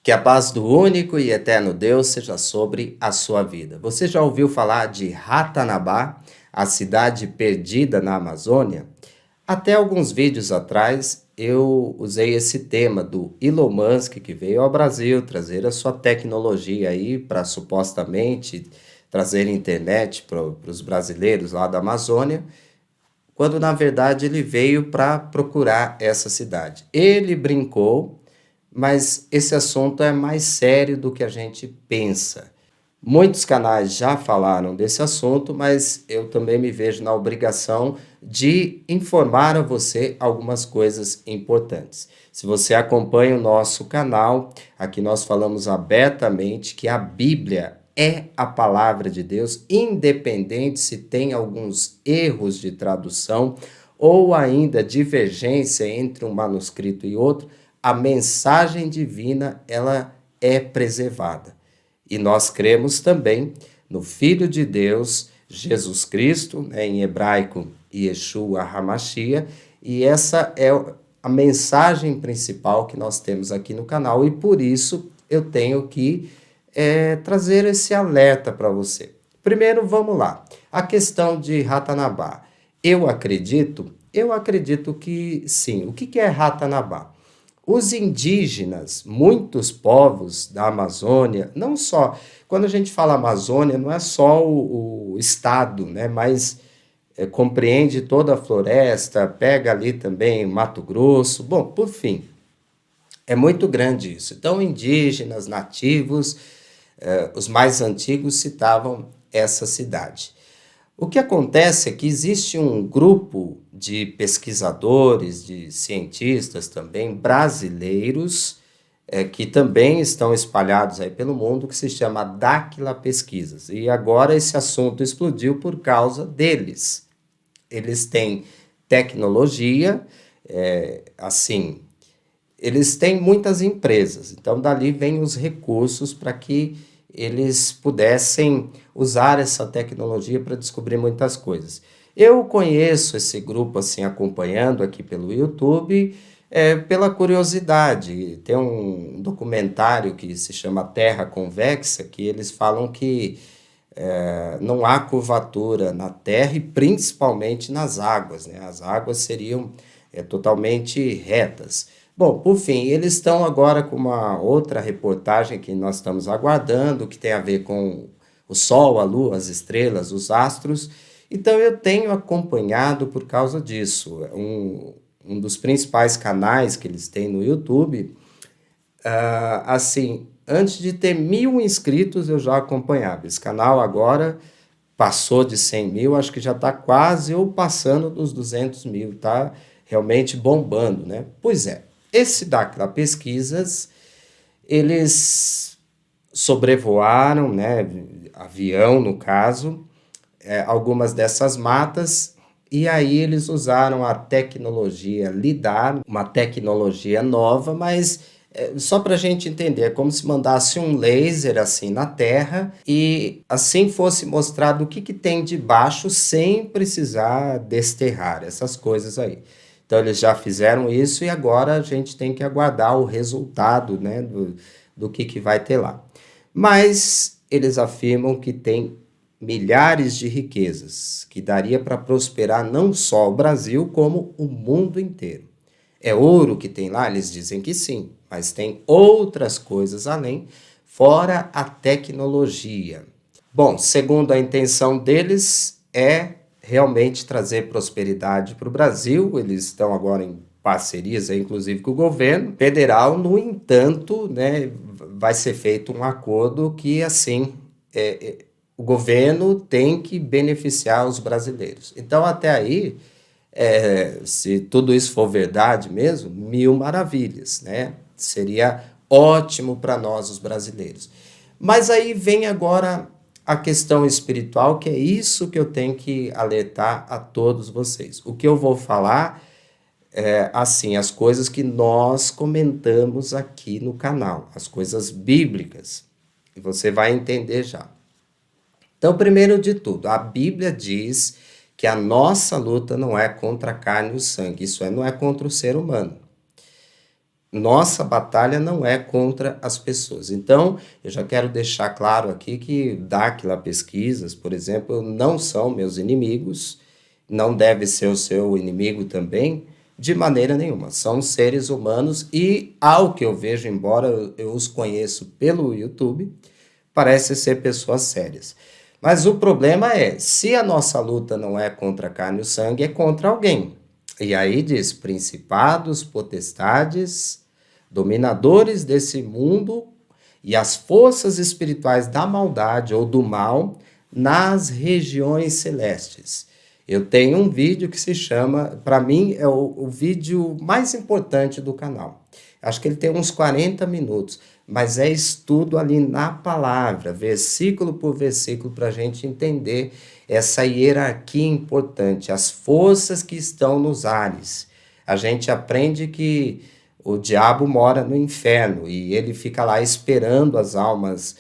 Que a paz do único e eterno Deus seja sobre a sua vida. Você já ouviu falar de Ratanabá, a cidade perdida na Amazônia? Até alguns vídeos atrás eu usei esse tema do Elon Musk que veio ao Brasil trazer a sua tecnologia aí para supostamente trazer internet para os brasileiros lá da Amazônia, quando na verdade ele veio para procurar essa cidade. Ele brincou, mas esse assunto é mais sério do que a gente pensa. Muitos canais já falaram desse assunto, mas eu também me vejo na obrigação de informar a você algumas coisas importantes. Se você acompanha o nosso canal, aqui nós falamos abertamente que a Bíblia é a palavra de Deus, independente se tem alguns erros de tradução ou ainda divergência entre um manuscrito e outro, a mensagem divina ela é preservada. E nós cremos também no Filho de Deus, Jesus Cristo, né, em hebraico Yeshua HaMashiach, e essa é a mensagem principal que nós temos aqui no canal, e por isso eu tenho que trazer esse alerta para você. Primeiro, vamos lá. A questão de Ratanabá. Eu acredito que sim. O que é Ratanabá? Os indígenas, muitos povos da Amazônia, não só, quando a gente fala Amazônia, não é só o estado, né? Mas compreende toda a floresta, pega ali também Mato Grosso, bom, por fim, é muito grande isso. Então, indígenas, nativos, os mais antigos citavam essa cidade. O que acontece é que existe um grupo de pesquisadores, de cientistas também brasileiros, que também estão espalhados aí pelo mundo, que se chama Dáquila Pesquisas. E agora esse assunto explodiu por causa deles. Eles têm tecnologia, assim, eles têm muitas empresas, então dali vêm os recursos para que eles pudessem usar essa tecnologia para descobrir muitas coisas. Eu conheço esse grupo assim acompanhando aqui pelo YouTube, pela curiosidade. Tem um documentário que se chama Terra Convexa, que eles falam que não há curvatura na Terra e principalmente nas águas, né? As águas seriam totalmente retas. Bom, por fim, eles estão agora com uma outra reportagem que nós estamos aguardando, que tem a ver com o Sol, a Lua, as estrelas, os astros. Então eu tenho acompanhado por causa disso. Um dos principais canais que eles têm no YouTube, assim, antes de ter 1.000 inscritos eu já acompanhava. Esse canal agora passou de 100 mil, acho que já está quase ou passando dos 200 mil, está realmente bombando, né? Pois é, esse Dáquila Pesquisas, eles sobrevoaram, né, avião no caso, algumas dessas matas, e aí eles usaram a tecnologia LIDAR, uma tecnologia nova, mas só para a gente entender, é como se mandasse um laser assim na Terra e assim fosse mostrado o que tem debaixo sem precisar desterrar essas coisas aí. Então eles já fizeram isso e agora a gente tem que aguardar o resultado, né, do que vai ter lá. Mas eles afirmam que tem milhares de riquezas, que daria para prosperar não só o Brasil, como o mundo inteiro. É ouro que tem lá? Eles dizem que sim, mas tem outras coisas além, fora a tecnologia. Bom, segundo a intenção deles, é realmente trazer prosperidade para o Brasil. Eles estão agora em parcerias, inclusive com o governo federal. No entanto, né, vai ser feito um acordo que, assim, o governo tem que beneficiar os brasileiros. Então, até aí, se tudo isso for verdade mesmo, 1.000 maravilhas, né? Seria ótimo para nós, os brasileiros. Mas aí vem agora a questão espiritual, que é isso que eu tenho que alertar a todos vocês. O que eu vou falar é, assim, as coisas que nós comentamos aqui no canal, as coisas bíblicas, e você vai entender já. Então, primeiro de tudo, a Bíblia diz que a nossa luta não é contra a carne e o sangue, isso não é contra o ser humano. Nossa batalha não é contra as pessoas. Então, eu já quero deixar claro aqui que Dáquila Pesquisas, por exemplo, não são meus inimigos, não deve ser o seu inimigo também, de maneira nenhuma. São seres humanos e, ao que eu vejo, embora eu os conheço pelo YouTube, parece ser pessoas sérias. Mas o problema é, se a nossa luta não é contra a carne e o sangue, é contra alguém. E aí diz: principados, potestades, dominadores desse mundo e as forças espirituais da maldade ou do mal nas regiões celestes. Eu tenho um vídeo que se chama, para mim, é o vídeo mais importante do canal. Acho que ele tem uns 40 minutos, mas é estudo ali na palavra, versículo por versículo, para a gente entender essa hierarquia importante, as forças que estão nos ares. A gente aprende que o diabo mora no inferno e ele fica lá esperando as almas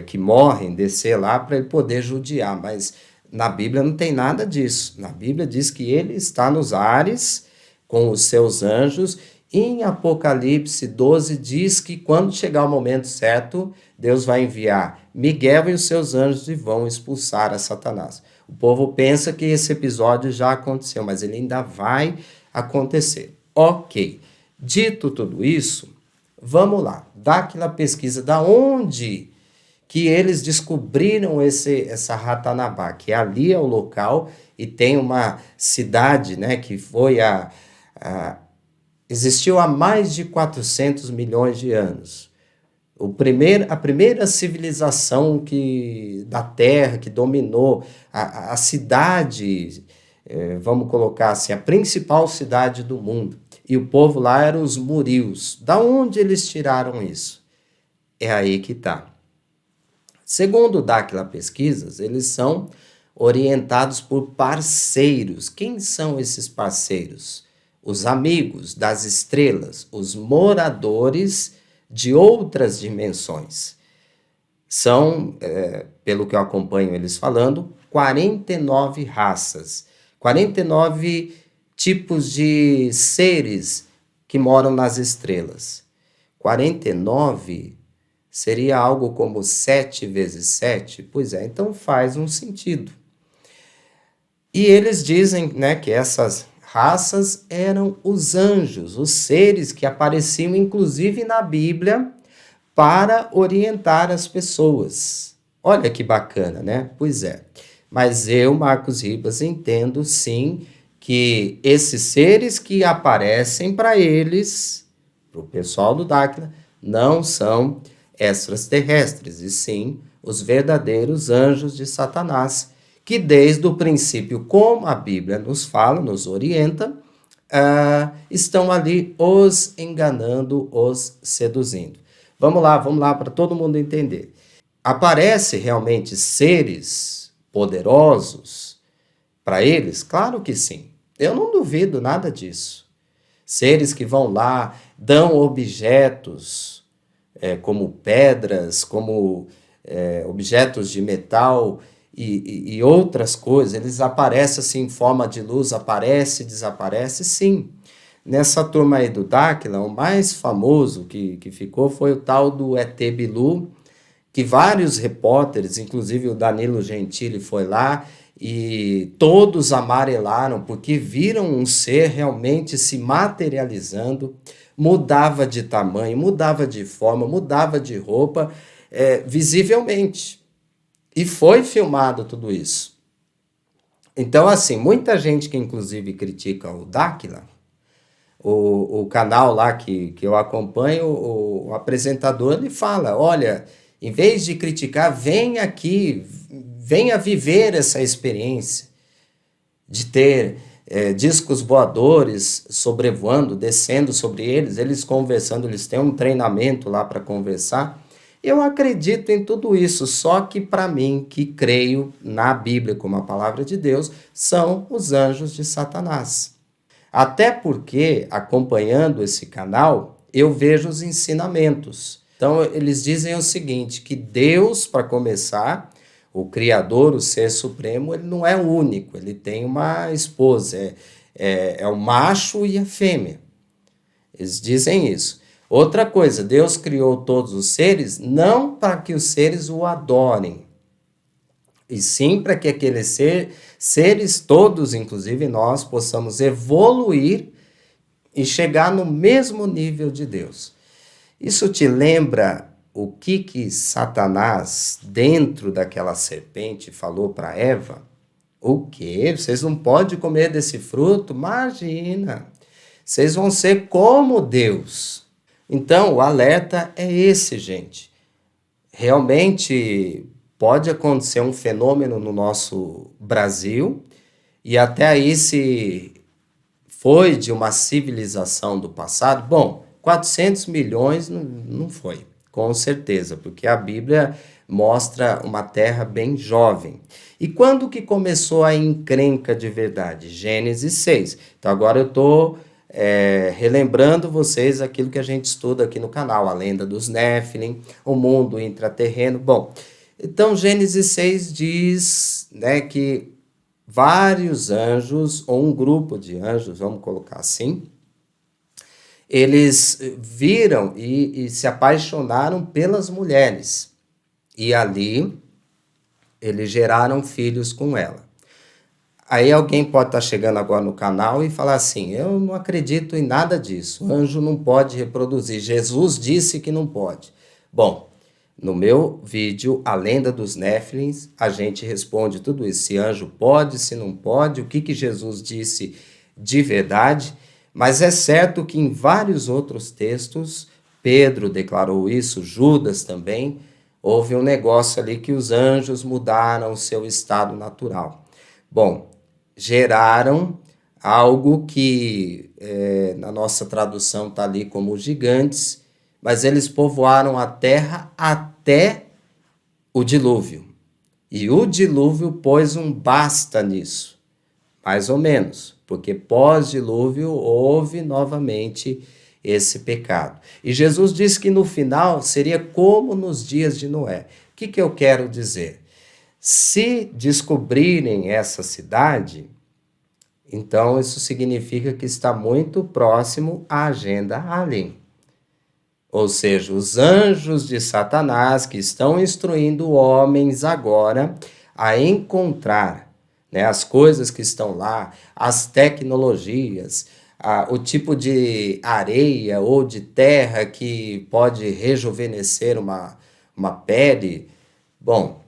que morrem descer lá para ele poder judiar, mas na Bíblia não tem nada disso. Na Bíblia diz que ele está nos ares com os seus anjos. Em Apocalipse 12 diz que quando chegar o momento certo, Deus vai enviar Miguel e os seus anjos e vão expulsar a Satanás. O povo pensa que esse episódio já aconteceu, mas ele ainda vai acontecer. Ok. Dito tudo isso, vamos lá. Daquela pesquisa, da onde que eles descobriram essa Ratanabá, que ali é o local e tem uma cidade, né, que foi existiu há mais de 400 milhões de anos. A primeira civilização da Terra que dominou a cidade, vamos colocar assim, a principal cidade do mundo. E o povo lá eram os Murios. Da onde eles tiraram isso? É aí que está. Segundo o Daquila Pesquisas, eles são orientados por parceiros. Quem são esses parceiros? Os amigos das estrelas, os moradores de outras dimensões. São, pelo que eu acompanho eles falando, 49 raças, 49 tipos de seres que moram nas estrelas. 49 seria algo como 7 vezes 7? Pois é, então faz um sentido. E eles dizem, né, que essas raças eram os anjos, os seres que apareciam inclusive na Bíblia para orientar as pessoas. Olha que bacana, né? Pois é. Mas eu, Marcos Ribas, entendo sim que esses seres que aparecem para eles, para o pessoal do Dáquila, não são extraterrestres, e sim os verdadeiros anjos de Satanás, que desde o princípio, como a Bíblia nos fala, nos orienta, estão ali os enganando, os seduzindo. Vamos lá, para todo mundo entender. Aparece realmente seres poderosos para eles? Claro que sim. Eu não duvido nada disso. Seres que vão lá, dão objetos, como pedras, como objetos de metal e outras coisas. Eles aparecem assim em forma de luz, aparece, desaparece, sim. Nessa turma aí do Dáquila, o mais famoso que ficou foi o tal do ET Bilu, que vários repórteres, inclusive o Danilo Gentili foi lá, e todos amarelaram porque viram um ser realmente se materializando, mudava de tamanho, mudava de forma, mudava de roupa, visivelmente. E foi filmado tudo isso. Então, assim, muita gente que inclusive critica o Dáquila, o canal lá que eu acompanho, o apresentador, ele fala, olha, em vez de criticar, vem aqui, venha viver essa experiência de ter discos voadores sobrevoando, descendo sobre eles conversando, eles têm um treinamento lá para conversar. Eu acredito em tudo isso, só que para mim, que creio na Bíblia como a palavra de Deus, são os anjos de Satanás. Até porque, acompanhando esse canal, eu vejo os ensinamentos. Então, eles dizem o seguinte, que Deus, para começar, o Criador, o Ser Supremo, ele não é único, ele tem uma esposa, é o macho e a fêmea. Eles dizem isso. Outra coisa, Deus criou todos os seres não para que os seres o adorem, e sim para que aqueles seres todos, inclusive nós, possamos evoluir e chegar no mesmo nível de Deus. Isso te lembra o que Satanás, dentro daquela serpente, falou para Eva? O quê? Vocês não podem comer desse fruto? Imagina! Vocês vão ser como Deus. Então, o alerta é esse, gente. Realmente pode acontecer um fenômeno no nosso Brasil, e até aí se foi de uma civilização do passado. Bom, 400 milhões não foi, com certeza, porque a Bíblia mostra uma terra bem jovem. E quando que começou a encrenca de verdade? Gênesis 6. Então agora eu estou relembrando vocês aquilo que a gente estuda aqui no canal, a lenda dos Néfilim, o mundo intraterreno. Bom, então Gênesis 6 diz, né, que vários anjos, ou um grupo de anjos, vamos colocar assim, eles viram e se apaixonaram pelas mulheres. E ali eles geraram filhos com ela. Aí alguém pode estar chegando agora no canal e falar assim, eu não acredito em nada disso, anjo não pode reproduzir, Jesus disse que não pode. Bom, no meu vídeo, A Lenda dos Néfilins, a gente responde tudo isso, se anjo pode, se não pode, o que Jesus disse de verdade, mas é certo que em vários outros textos, Pedro declarou isso, Judas também, houve um negócio ali que os anjos mudaram o seu estado natural. Bom, geraram algo que na nossa tradução está ali como gigantes, mas eles povoaram a terra até o dilúvio. E o dilúvio pôs um basta nisso, mais ou menos, porque pós-dilúvio houve novamente esse pecado. E Jesus disse que no final seria como nos dias de Noé. O que eu quero dizer? Se descobrirem essa cidade, então isso significa que está muito próximo à agenda alien. Ou seja, os anjos de Satanás que estão instruindo homens agora a encontrar, né, as coisas que estão lá, as tecnologias, o tipo de areia ou de terra que pode rejuvenescer uma pele. Bom,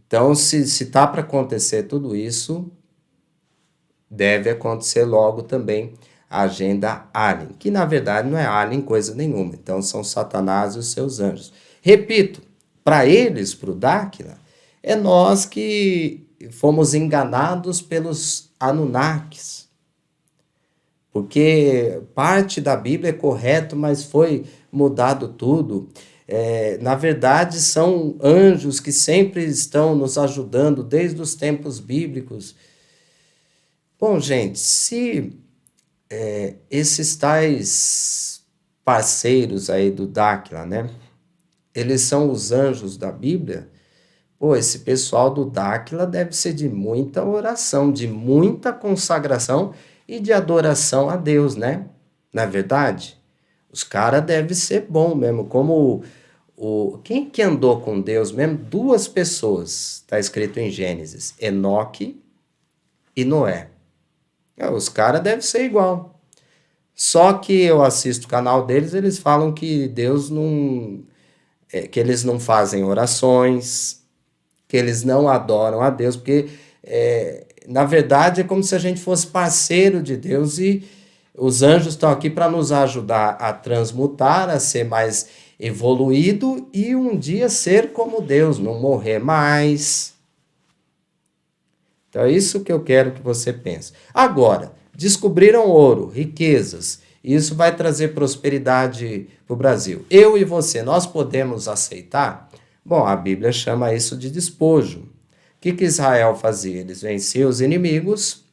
então se está para acontecer tudo isso, deve acontecer logo também a agenda alien, que na verdade não é alien coisa nenhuma, então são Satanás e os seus anjos. Repito, para eles, para o Dáquila, é nós que fomos enganados pelos Anunnakis, porque parte da Bíblia é correto, mas foi mudado tudo. Na verdade, são anjos que sempre estão nos ajudando desde os tempos bíblicos. Bom, gente, se esses tais parceiros aí do Dáquila, né? Eles são os anjos da Bíblia. Pô, esse pessoal do Dáquila deve ser de muita oração, de muita consagração e de adoração a Deus, né? Na é verdade, os caras devem ser bom mesmo, como quem que andou com Deus mesmo? Duas pessoas, está escrito em Gênesis, Enoque e Noé. Os caras devem ser igual. Só que eu assisto o canal deles, eles falam que Deus não... que eles não fazem orações, que eles não adoram a Deus, porque, na verdade, é como se a gente fosse parceiro de Deus e os anjos estão aqui para nos ajudar a transmutar, a ser mais evoluído e um dia ser como Deus, não morrer mais. Então é isso que eu quero que você pense. Agora, descobriram ouro, riquezas, e isso vai trazer prosperidade para o Brasil. Eu e você, nós podemos aceitar? Bom, a Bíblia chama isso de despojo. O que Israel fazia? Eles venciam os inimigos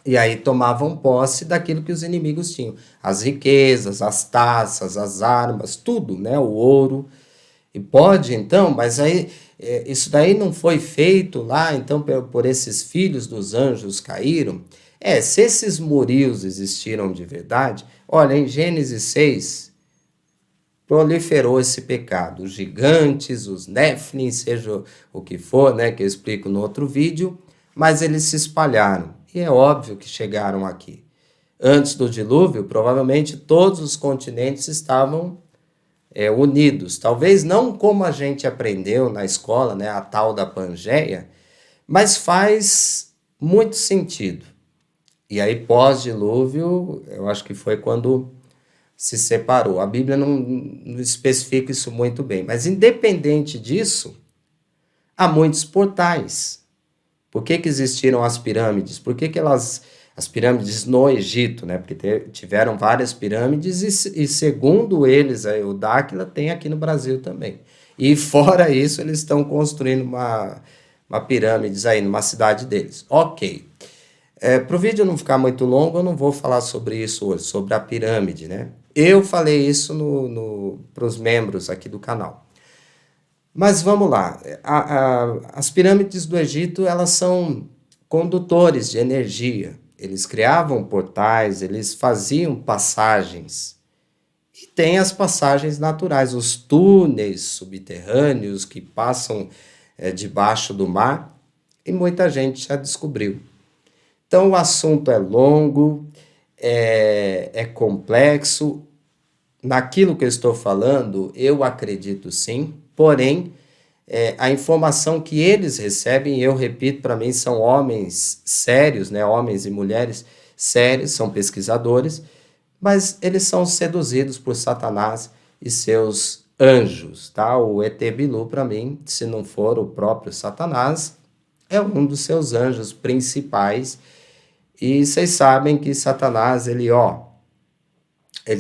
e aí tomavam posse daquilo que os inimigos tinham. As riquezas, as taças, as armas, tudo, né? O ouro. E pode, então, mas aí isso daí não foi feito lá, então, por esses filhos dos anjos caíram. Se esses murios existiram de verdade, olha, em Gênesis 6, proliferou esse pecado. Os gigantes, os Néfilim, seja o que for, né, que eu explico no outro vídeo, mas eles se espalharam. E é óbvio que chegaram aqui. Antes do dilúvio, provavelmente todos os continentes estavam unidos. Talvez não como a gente aprendeu na escola, né, a tal da Pangeia, mas faz muito sentido. E aí, pós-dilúvio, eu acho que foi quando se separou. A Bíblia não especifica isso muito bem, mas independente disso, há muitos portais. Por que existiram as pirâmides? Por que as pirâmides no Egito, né? Porque tiveram várias pirâmides e segundo eles, o Dáquila tem aqui no Brasil também. E fora isso, eles estão construindo uma pirâmide aí numa cidade deles. Ok. Para o vídeo não ficar muito longo, eu não vou falar sobre isso hoje, sobre a pirâmide, né? Eu falei isso para os membros aqui do canal. Mas vamos lá. As pirâmides do Egito, elas são condutores de energia. Eles criavam portais, eles faziam passagens. E tem as passagens naturais, os túneis subterrâneos que passam debaixo do mar, e muita gente já descobriu. Então o assunto é longo, é complexo. Naquilo que eu estou falando, eu acredito sim, porém, a informação que eles recebem, eu repito, para mim são homens sérios, né? Homens e mulheres sérios, são pesquisadores, mas eles são seduzidos por Satanás e seus anjos, tá? O ET Bilu, para mim, se não for o próprio Satanás, é um dos seus anjos principais. E vocês sabem que Satanás, ele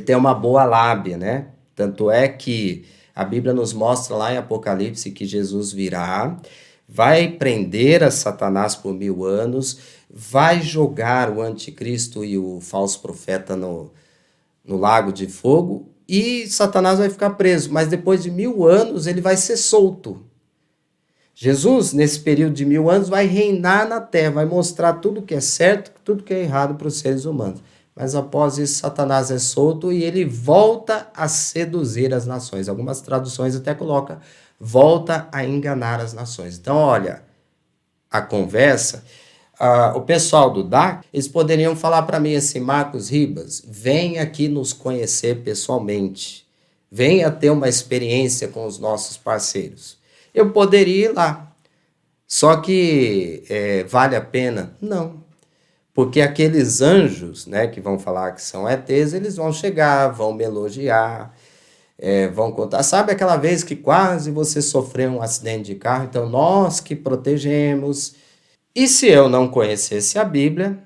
tem uma boa lábia, né? Tanto é que a Bíblia nos mostra lá em Apocalipse que Jesus virá, vai prender a Satanás por 1000 anos, vai jogar o anticristo e o falso profeta no lago de fogo, e Satanás vai ficar preso, mas depois de 1000 anos ele vai ser solto. Jesus, nesse período de 1000 anos, vai reinar na terra, vai mostrar tudo que é certo, tudo que é errado para os seres humanos. Mas após isso, Satanás é solto e ele volta a seduzir as nações. Algumas traduções até colocam, volta a enganar as nações. Então, olha, a conversa, o pessoal do DAC, eles poderiam falar para mim assim, Marcos Ribas, vem aqui nos conhecer pessoalmente, venha ter uma experiência com os nossos parceiros. Eu poderia ir lá, só que vale a pena? Não. Porque aqueles anjos, né, que vão falar que são ETs, eles vão chegar, vão me elogiar, vão contar. Sabe aquela vez que quase você sofreu um acidente de carro? Então, nós que protegemos. E se eu não conhecesse a Bíblia,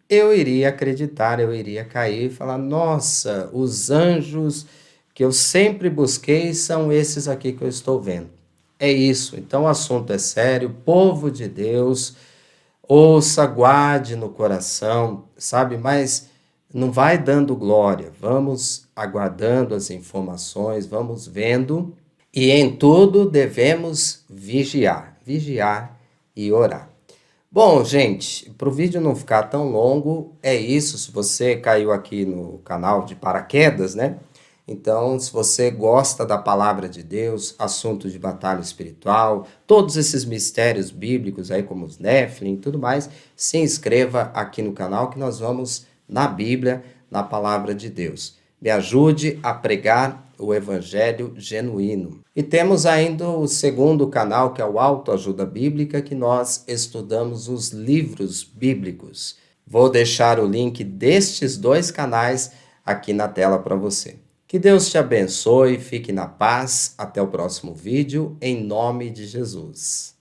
eu iria acreditar, eu iria cair e falar, nossa, os anjos que eu sempre busquei são esses aqui que eu estou vendo. É isso. Então, o assunto é sério, povo de Deus, ouça, guarde no coração, sabe? Mas não vai dando glória. Vamos aguardando as informações, vamos vendo. E em tudo devemos vigiar e orar. Bom, gente, para o vídeo não ficar tão longo, é isso. Se você caiu aqui no canal de paraquedas, né? Então, se você gosta da palavra de Deus, assuntos de batalha espiritual, todos esses mistérios bíblicos aí como os Néfilim e tudo mais, se inscreva aqui no canal que nós vamos na Bíblia, na palavra de Deus. Me ajude a pregar o evangelho genuíno. E temos ainda o segundo canal, que é o Autoajuda Bíblica, que nós estudamos os livros bíblicos. Vou deixar o link destes dois canais aqui na tela para você. Que Deus te abençoe, fique na paz, até o próximo vídeo, em nome de Jesus.